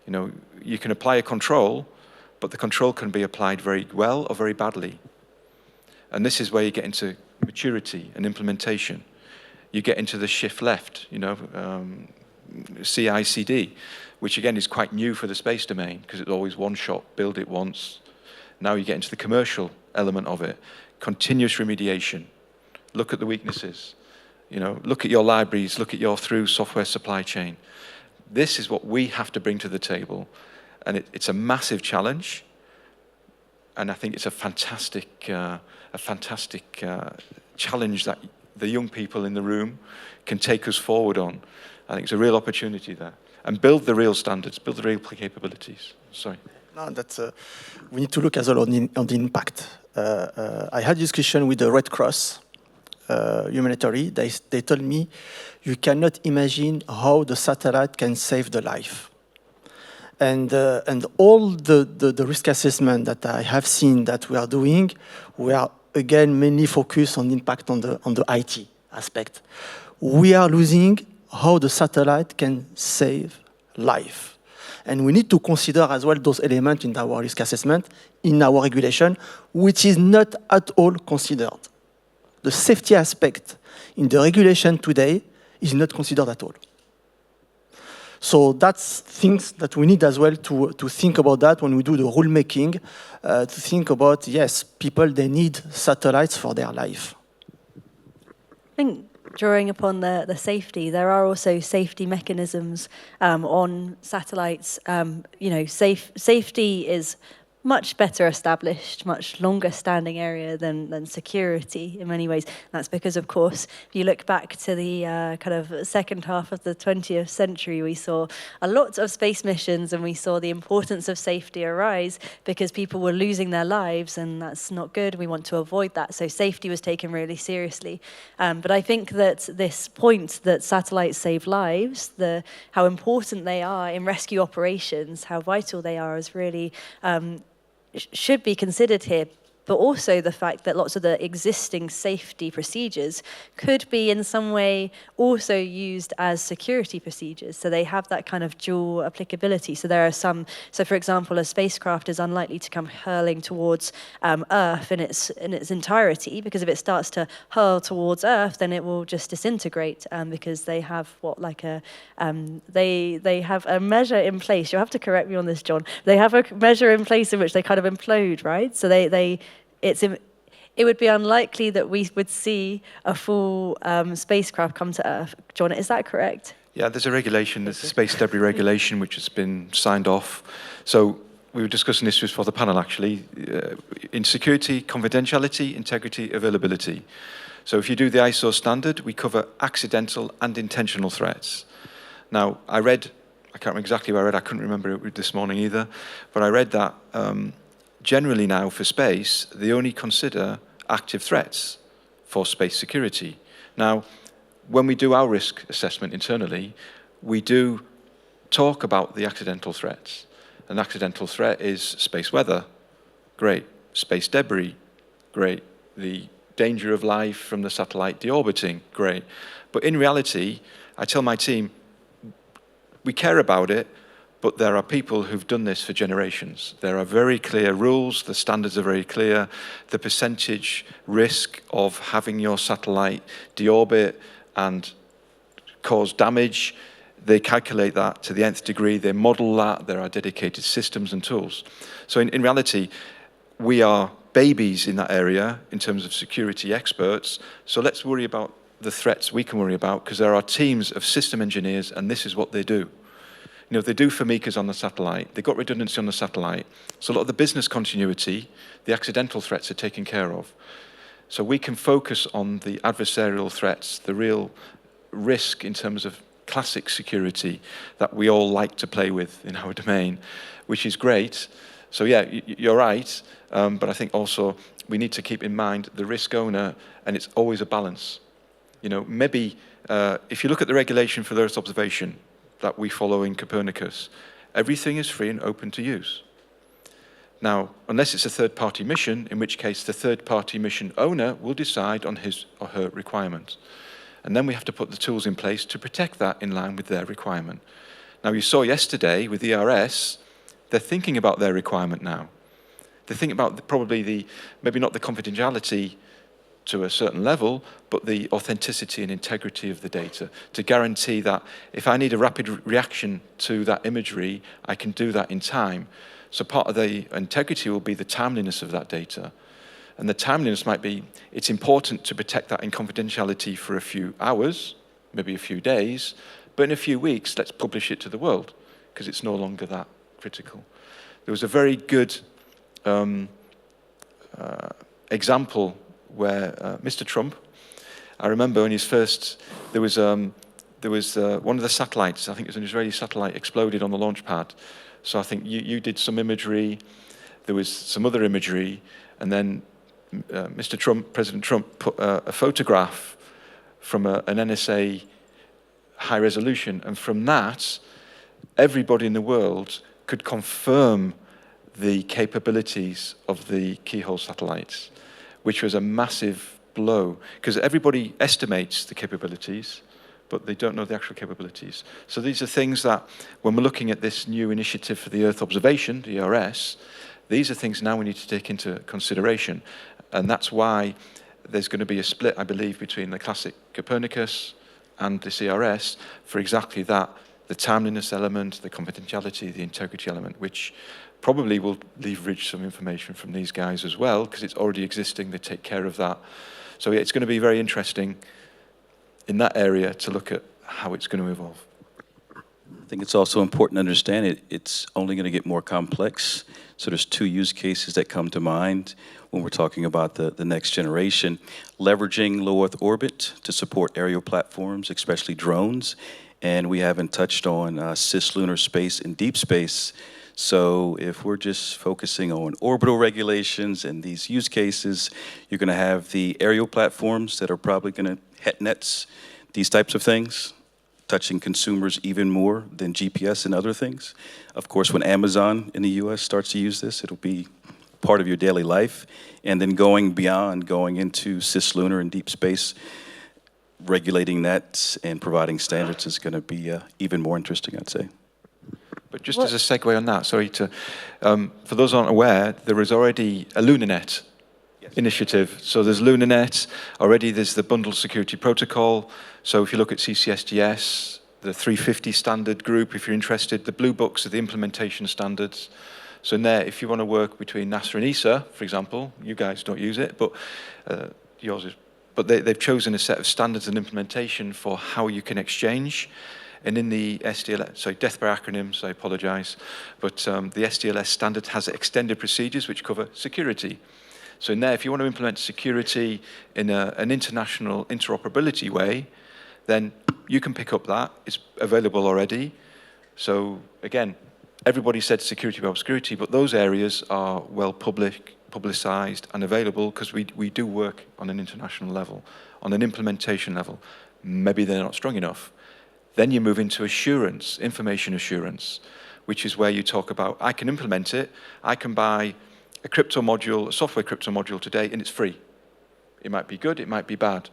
You can apply a control, but the control can be applied very well or very badly. And this is where you get into maturity and implementation. You get into the shift left, CICD, which again is quite new for the space domain because it's always one shot, build it once. Now you get into the commercial element of it. Continuous remediation. Look at the weaknesses. You know, look at your libraries, look at your through software supply chain. This is what we have to bring to the table. And it's a massive challenge. And I think it's a fantastic challenge that the young people in the room can take us forward on. I think it's a real opportunity there. And build the real standards, build the real capabilities. Sorry. No, that's, we need to look as well on the impact. I had a discussion with the Red Cross, humanitarian. They told me, you cannot imagine how the satellite can save the life. And all the risk assessment that I have seen that we are doing, we are again mainly focused on impact on the IT aspect. We are losing how the satellite can save life. And we need to consider as well those elements in our risk assessment, in our regulation, which is not at all considered. The safety aspect in the regulation today is not considered at all. So that's things that we need as well to think about that when we do the rulemaking, to think about, yes, people, they need satellites for their life. I think drawing upon the safety, there are also safety mechanisms on satellites. You know, safety is much better established, much longer standing area than security in many ways. That's because, of course, if you look back to the kind of second half of the 20th century, we saw a lot of space missions and we saw the importance of safety arise because people were losing their lives, and that's not good. We want to avoid that. So safety was taken really seriously. But I think that this point that satellites save lives, how important they are in rescue operations, how vital they are is really should be considered here, but also the fact that lots of the existing safety procedures could be in some way also used as security procedures. So they have that kind of dual applicability. So there are some, so for example, a spacecraft is unlikely to come hurling towards Earth in its entirety, because if it starts to hurl towards Earth, then it will just disintegrate because they have they have a measure in place. You'll have to correct me on this, John. They have a measure in place in which they kind of implode, right? So it would be unlikely that we would see a full spacecraft come to Earth. John, is that correct? Yeah, there's a regulation, there's a space debris regulation, which has been signed off. So we were discussing this before the panel, actually. In security, confidentiality, integrity, availability. So if you do the ISO standard, we cover accidental and intentional threats. Now, I can't remember exactly where I read, I couldn't remember it this morning either, but I read that generally now for space, they only consider active threats for space security. Now, when we do our risk assessment internally, we do talk about the accidental threats. An accidental threat is space weather, great. Space debris, great. The danger of life from the satellite deorbiting, great. But in reality, I tell my team, we care about it, but there are people who've done this for generations. There are very clear rules, the standards are very clear. The percentage risk of having your satellite deorbit and cause damage, they calculate that to the nth degree, they model that, there are dedicated systems and tools. So in reality, we are babies in that area in terms of security experts, so let's worry about the threats we can worry about, because there are teams of system engineers and this is what they do. You know, they do FAMICAs on the satellite, they've got redundancy on the satellite, so a lot of the business continuity, the accidental threats are taken care of. So we can focus on the adversarial threats, the real risk in terms of classic security that we all like to play with in our domain, which is great. So yeah, you're right, but I think also we need to keep in mind the risk owner, and it's always a balance. You know, maybe if you look at the regulation for the Earth observation that we follow in Copernicus, everything is free and open to use. Now, unless it's a third-party mission, in which case the third-party mission owner will decide on his or her requirement. And then we have to put the tools in place to protect that in line with their requirement. Now, you saw yesterday with ERS, they're thinking about their requirement now. They're thinking about probably maybe not the confidentiality to a certain level, but the authenticity and integrity of the data to guarantee that if I need a rapid reaction to that imagery, I can do that in time. So part of the integrity will be the timeliness of that data. And the timeliness might be, it's important to protect that in confidentiality for a few hours, maybe a few days, but in a few weeks, let's publish it to the world, because it's no longer that critical. There was a very good example where Mr. Trump, I remember when he's first, there was one of the satellites, I think it was an Israeli satellite, exploded on the launch pad. So I think you did some imagery, there was some other imagery, and then Mr. Trump, President Trump, put a photograph from an NSA high resolution, and from that, everybody in the world could confirm the capabilities of the keyhole satellites, which was a massive blow, because everybody estimates the capabilities, but they don't know the actual capabilities. So these are things that, when we're looking at this new initiative for the Earth observation, the ERS, these are things now we need to take into consideration. And that's why there's going to be a split, I believe, between the classic Copernicus and the CRS for exactly that, the timeliness element, the confidentiality, the integrity element, which probably will leverage some information from these guys as well, because it's already existing, they take care of that. So yeah, it's going to be very interesting in that area to look at how it's going to evolve. I think it's also important to understand it's only going to get more complex. So there's two use cases that come to mind when we're talking about the next generation. Leveraging low Earth orbit to support aerial platforms, especially drones. And we haven't touched on cislunar space and deep space. So if we're just focusing on orbital regulations and these use cases, you're going to have the aerial platforms that are probably going to hit nets, these types of things, touching consumers even more than GPS and other things. Of course, when Amazon in the US starts to use this, it'll be part of your daily life. And then going beyond, going into cislunar and deep space, regulating that and providing standards is going to be even more interesting, I'd say. But just as a segue on that, sorry to, for those who aren't aware, there is already a LunaNet initiative. So there's LunaNet, already there's the Bundled Security Protocol. So if you look at CCSDS, the 350 standard group, if you're interested, the blue books are the implementation standards. So in there, if you want to work between NASA and ESA, for example, you guys don't use it, but yours is, but they've chosen a set of standards and implementation for how you can exchange. And in the SDLS, sorry, death by acronyms, I apologize, but the SDLS standard has extended procedures which cover security. So in there, if you want to implement security in an international interoperability way, then you can pick up that. It's available already. So again, everybody said security by obscurity, but those areas are well publicized and available because we do work on an international level, on an implementation level. Maybe they're not strong enough. Then you move into assurance, information assurance, which is where you talk about, I can implement it, I can buy a crypto module, a software crypto module today, and it's free. It might be good, it might be bad.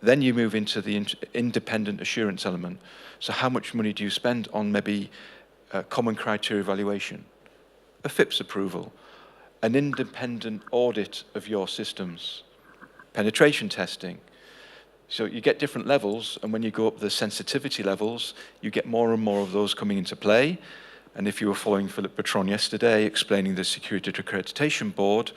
Then you move into the independent assurance element. So how much money do you spend on maybe a common criteria evaluation, a FIPS approval, an independent audit of your systems, penetration testing? So you get different levels, and when you go up the sensitivity levels, you get more and more of those coming into play. And if you were following Philip Bertrand yesterday, explaining the Security Accreditation Board,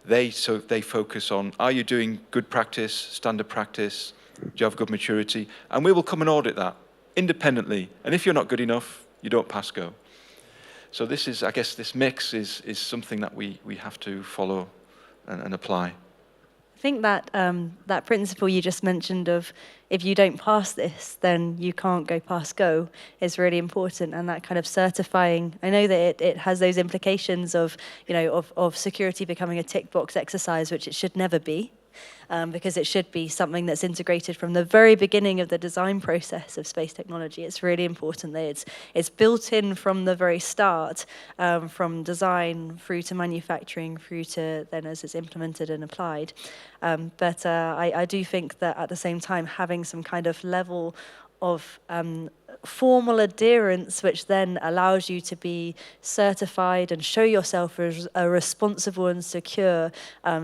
they focus on, are you doing good practice, standard practice, do you have good maturity? And we will come and audit that independently. And if you're not good enough, you don't pass go. So this is, I guess, this mix is something that we have to follow and apply. I think that that principle you just mentioned of if you don't pass this, then you can't go past go is really important, and that kind of certifying. I know that it has those implications of, you know, of security becoming a tick box exercise, which it should never be. Because it should be something that's integrated from the very beginning of the design process of space technology. It's really important that it's built in from the very start, from design through to manufacturing, through to then as it's implemented and applied. But I do think that at the same time, having some kind of level of formal adherence, which then allows you to be certified and show yourself as a responsible and secure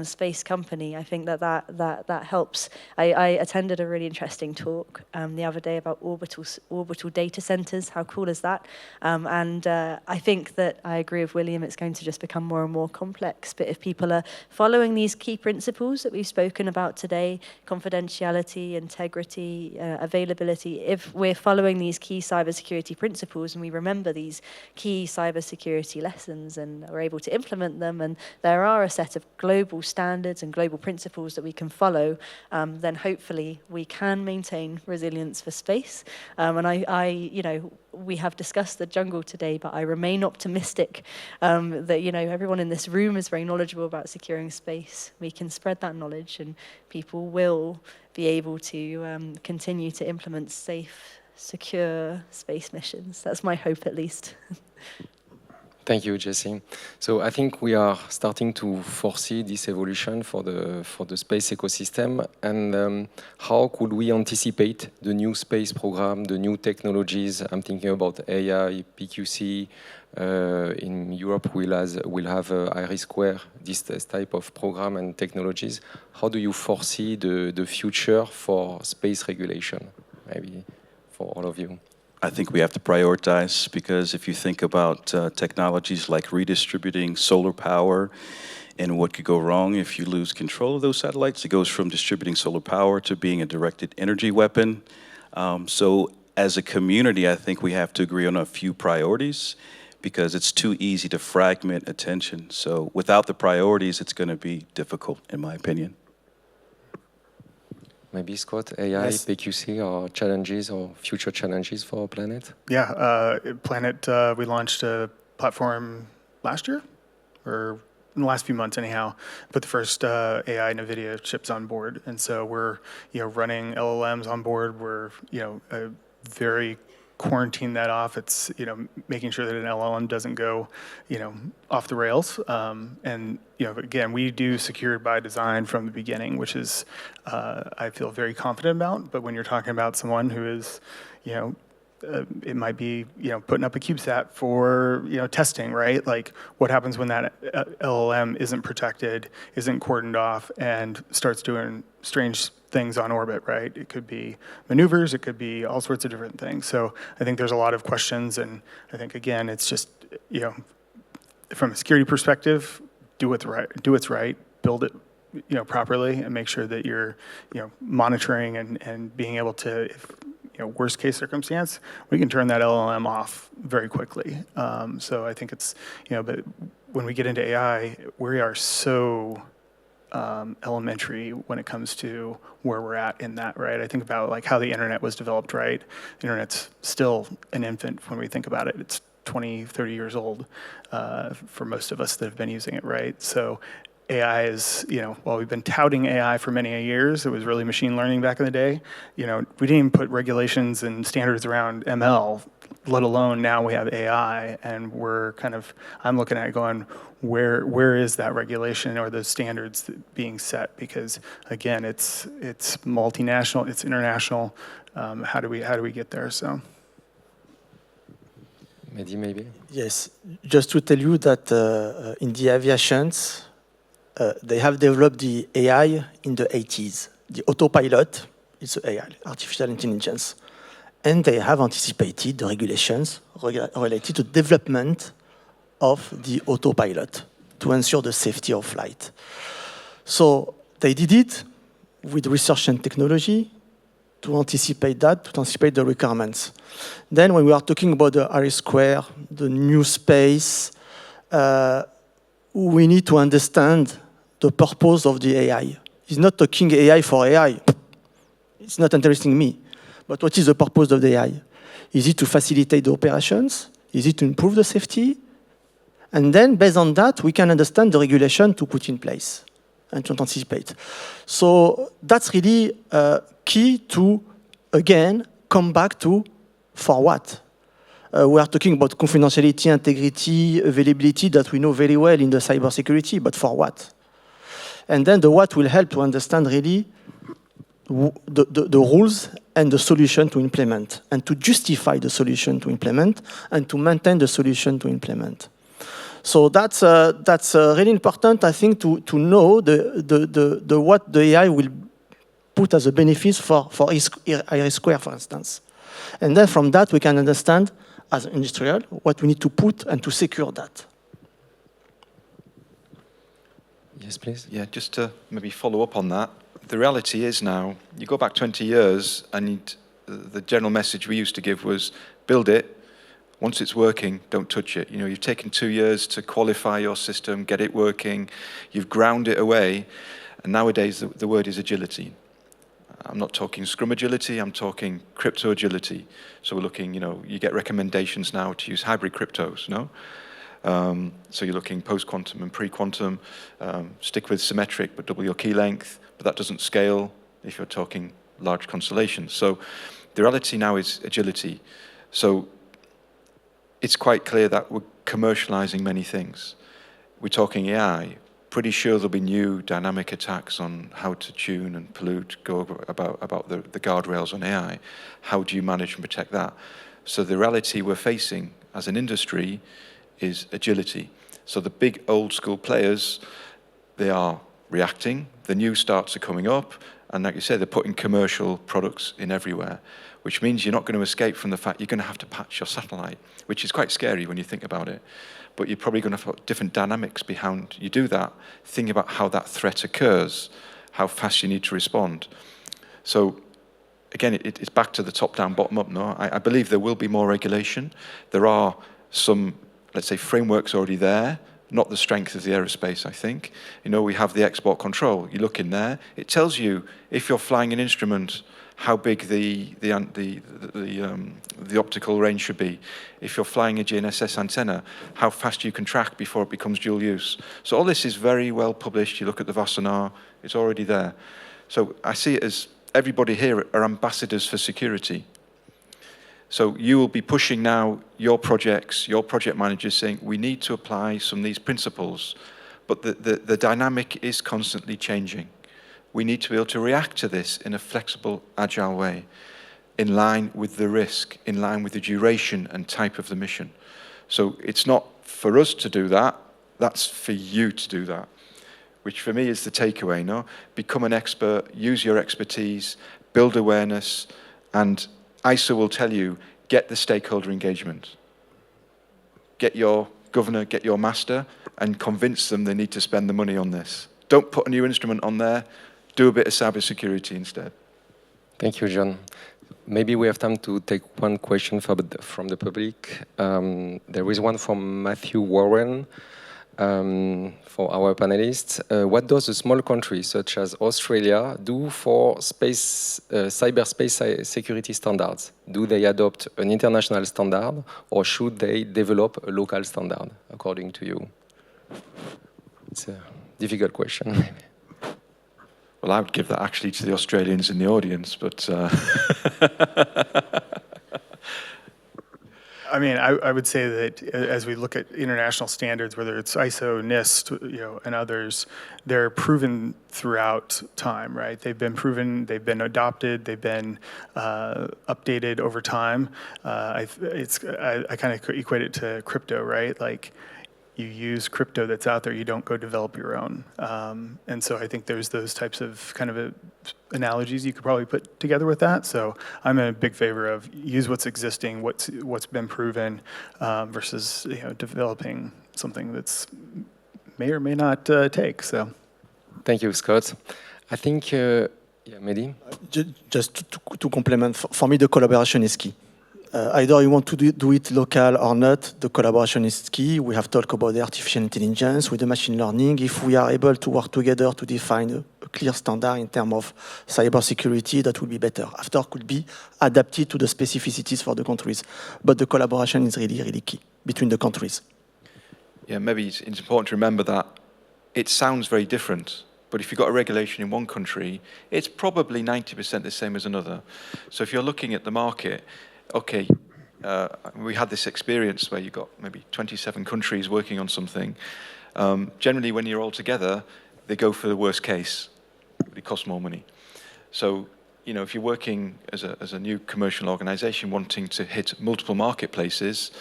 space company. I think that helps. I attended a really interesting talk the other day about orbital data centers. How cool is that? And I think that I agree with William, it's going to just become more and more complex. But if people are following these key principles that we've spoken about today, confidentiality, integrity, availability, if we're following these key cybersecurity principles and we remember these key cybersecurity lessons and are able to implement them, and there are a set of global standards and global principles that we can follow, then hopefully we can maintain resilience for space. And we have discussed the jungle today, but I remain optimistic that everyone in this room is very knowledgeable about securing space. We can spread that knowledge, and people will be able to continue to implement safe, secure space missions. That's my hope, at least. Thank you, Jessie. So I think we are starting to foresee this evolution for the space ecosystem, and how could we anticipate the new space program, the new technologies? I'm thinking about AI, PQC. In Europe, we'll have IRI2, this type of program and technologies. How do you foresee the future for space regulation? Maybe for all of you. I think we have to prioritize, because if you think about technologies like redistributing solar power and what could go wrong if you lose control of those satellites, it goes from distributing solar power to being a directed energy weapon. So as a community, I think we have to agree on a few priorities, because it's too easy to fragment attention. So without the priorities, it's going to be difficult, in my opinion. Maybe, Scott, AI, yes. PQC, or challenges or future challenges for Planet? Yeah, Planet, we launched a platform last year, or in the last few months anyhow, put the first AI NVIDIA chips on board. And so we're running LLMs on board. We're very quarantine that off. It's making sure that an LLM doesn't go off the rails. And again, we do secured by design from the beginning, which is I feel very confident about. But when you're talking about someone who is it might be putting up a CubeSat for testing, right? Like what happens when that LLM isn't protected, isn't cordoned off, and starts doing strange things on orbit, right? It could be maneuvers, it could be all sorts of different things. So I think there's a lot of questions, and I think again, it's just from a security perspective, do what's right, build it properly, and make sure that you're monitoring and being able to, if worst case circumstance, we can turn that LLM off very quickly. So I think it's but when we get into AI, we are so elementary when it comes to where we're at in that, right? I think about like how the internet was developed, right? The internet's still an infant when we think about it. It's 20, 30 years old for most of us that have been using it, right? So AI is, while we've been touting AI for many years, it was really machine learning back in the day. We didn't even put regulations and standards around ML, let alone now we have AI, and I'm looking at it going, where is that regulation or the standards being set? Because again, it's multinational, it's international. How do we get there? So. Mehdi, maybe? Yes, just to tell you that in the aviations, they have developed the AI in the 80s. The autopilot is AI, artificial intelligence. And they have anticipated the regulations related to development of the autopilot to ensure the safety of flight. So they did it with research and technology to anticipate that, to anticipate the requirements. Then when we are talking about the IRI2, the new space, we need to understand the purpose of the AI. It's not talking AI for AI. It's not interesting me. But what is the purpose of the AI? Is it to facilitate the operations? Is it to improve the safety? And then, based on that, we can understand the regulation to put in place and to anticipate. So that's really key to, again, come back to for what? We are talking about confidentiality, integrity, availability that we know very well in the cybersecurity, but for what? And then the what will help to understand really the rules and the solution to implement, and to justify the solution to implement, and to maintain the solution to implement. So that's really important, I think, to know what the AI will put as a benefit for Ayari Square, for instance. And then from that, we can understand, as an industrial, what we need to put and to secure that. Yes, please. Yeah, just to maybe follow up on that. The reality is now, you go back 20 years, and the general message we used to give was, build it. Once it's working, don't touch it. You know, you've taken 2 years to qualify your system, get it working. You've ground it away. And nowadays, the word is agility. I'm not talking Scrum agility, I'm talking crypto agility. So we're looking, you know, you get recommendations now to use hybrid cryptos, no? So you're looking post-quantum and pre-quantum, stick with symmetric, but double your key length, but that doesn't scale if you're talking large constellations. So the reality now is agility. So it's quite clear that we're commercializing many things. We're talking AI. Pretty sure there'll be new dynamic attacks on how to tune and pollute, go about the guardrails on AI. How do you manage and protect that? So the reality we're facing as an industry is agility. So the big old school players, they are reacting. The new starts are coming up. And like you say, they're putting commercial products in everywhere, which means you're not going to escape from the fact you're going to have to patch your satellite, which is quite scary when you think about it. But you're probably going to have different dynamics behind you do that. Think about how that threat occurs, how fast you need to respond. So again, it's back to the top-down, bottom-up. No, I believe there will be more regulation. There are some, let's say, frameworks already there, not the strength of the aerospace, I think. You know, we have the export control. You look in there, it tells you if you're flying an instrument, how big the optical range should be. If you're flying a GNSS antenna, how fast you can track before it becomes dual use. So all this is very well published. You look at the Wassenaar, it's already there. So I see it as everybody here are ambassadors for security. So you will be pushing now your projects, your project managers saying, we need to apply some of these principles, but the dynamic is constantly changing. We need to be able to react to this in a flexible, agile way, in line with the risk, in line with the duration and type of the mission. So it's not for us to do that, that's for you to do that, which for me is the takeaway, no? Become an expert, use your expertise, build awareness, and ISO will tell you, get the stakeholder engagement. Get your governor, get your master, and convince them they need to spend the money on this. Don't put a new instrument on there, do a bit of cybersecurity instead. Thank you, John. Maybe we have time to take one question from the public. There is one from Matthew Warren for our panelists. What does a small country such as Australia do for cyberspace security standards? Do they adopt an international standard, or should they develop a local standard, according to you? It's a difficult question. Well, I would give that actually to the Australians in the audience, but... I mean, I would say that as we look at international standards, whether it's ISO, NIST, you know, and others, they're proven throughout time, right? They've been proven, they've been adopted, they've been updated over time. I kind of equate it to crypto, right? Like, you use crypto that's out there, you don't go develop your own. And so I think there's those types of kind of analogies you could probably put together with that. So I'm in a big favor of use what's existing, what's been proven, versus, you know, developing something that's may or may not take. So, thank you, Scott. I think, yeah, Mehdi? Just to complement, for me the collaboration is key. Either you want to do it local or not, the collaboration is key. We have talked about the artificial intelligence with the machine learning. If we are able to work together to define a clear standard in terms of cybersecurity, that will be better. After, could be adapted to the specificities for the countries. But the collaboration is really, really key between the countries. Yeah, maybe it's important to remember that it sounds very different. But if you've got a regulation in one country, it's probably 90% the same as another. So if you're looking at the market, okay, we had this experience where you've got maybe 27 countries working on something. Generally, when you're all together, they go for the worst case. It costs more money. So you know, if you're working as a new commercial organization wanting to hit multiple marketplaces,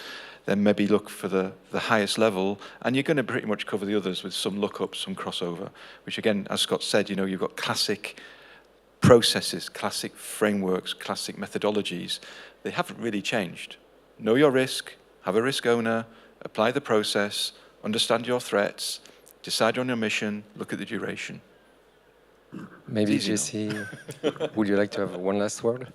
then maybe look for the highest level, and you're going to pretty much cover the others with some lookup, some crossover, which again, as Scott said, you know, you've got classic processes, classic frameworks, classic methodologies. They haven't really changed. Know your risk, have a risk owner, apply the process, understand your threats, decide on your mission, look at the duration. Maybe Jessie, would you like to have one last word?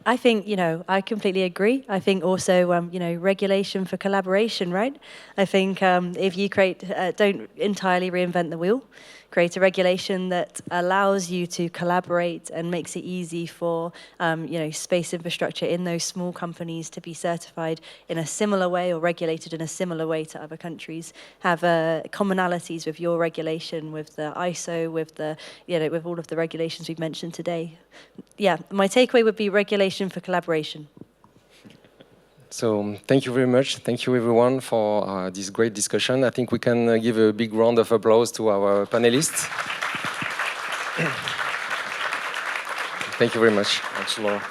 I think, you know, I completely agree. I think also, you know, regulation for collaboration, right? I think if you create, don't entirely reinvent the wheel, create a regulation that allows you to collaborate and makes it easy for, you know, space infrastructure in those small companies to be certified in a similar way or regulated in a similar way to other countries. Have commonalities with your regulation, with the ISO, with the, you know, with all of the regulations we've mentioned today. Yeah, my takeaway would be regulation for collaboration. So thank you very much. Thank you everyone for this great discussion. I think we can give a big round of applause to our panelists. Thank you very much. Thanks, Laura.